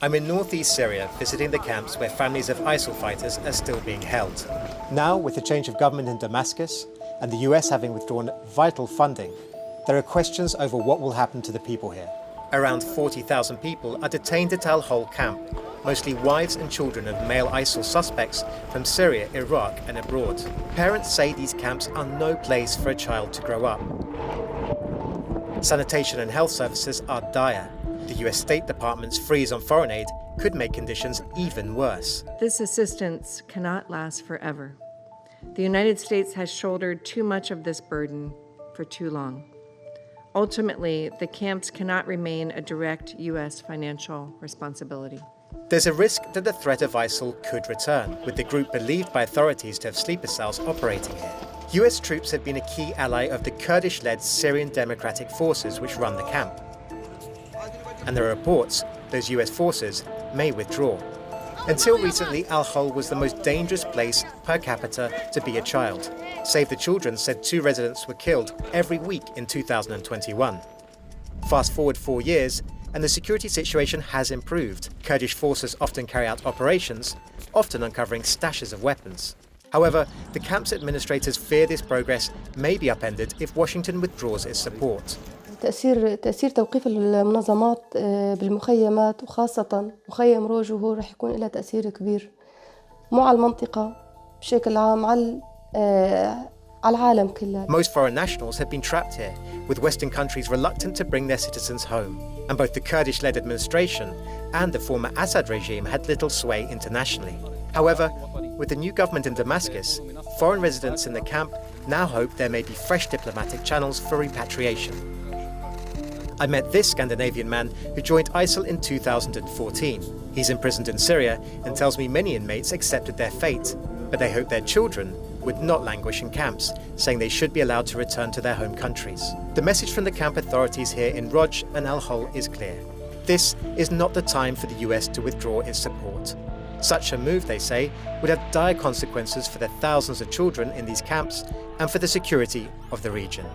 I'm in northeast Syria visiting the camps where families of ISIL fighters are still being held. Now, with the change of government in Damascus and the US having withdrawn vital funding, there are questions over what will happen to the people here. Around 40,000 people are detained at Al-Hol camp, mostly wives and children of male ISIL suspects from Syria, Iraq and abroad. Parents say these camps are no place for a child to grow up. Sanitation and health services are dire. The US State Department's freeze on foreign aid could make conditions even worse. This assistance cannot last forever. The United States has shouldered too much of this burden for too long. Ultimately, the camps cannot remain a direct US financial responsibility. There's a risk that the threat of ISIL could return, with the group believed by authorities to have sleeper cells operating here. US troops have been a key ally of the Kurdish-led Syrian Democratic Forces which run the camp. And there are reports those US forces may withdraw. Until recently, Al-Hol was the most dangerous place per capita to be a child. Save the Children said 2 residents were killed every week in 2021. Fast forward 4 years, and the security situation has improved. Kurdish forces often carry out operations, often uncovering stashes of weapons. However, the camp's administrators fear this progress may be upended if Washington withdraws its support. تأثير توقيف المنظمات بالمخيمات وخاصة مخيم روج وهو رح يكون له تأثير كبير مو على المنطقة بشكل عام على العالم كله. Most foreign nationals have been trapped here, with Western countries reluctant to bring their citizens home. And both the Kurdish-led administration and the former Assad regime had little sway internationally. However, with the new government in Damascus, foreign residents in the camp now hope there may be fresh diplomatic channels for repatriation. I met this Scandinavian man who joined ISIL in 2014. He's imprisoned in Syria and tells me many inmates accepted their fate, but they hope their children would not languish in camps, saying they should be allowed to return to their home countries. The message from the camp authorities here in Roj and Al-Hol is clear. This is not the time for the US to withdraw its support. Such a move, they say, would have dire consequences for the thousands of children in these camps and for the security of the region.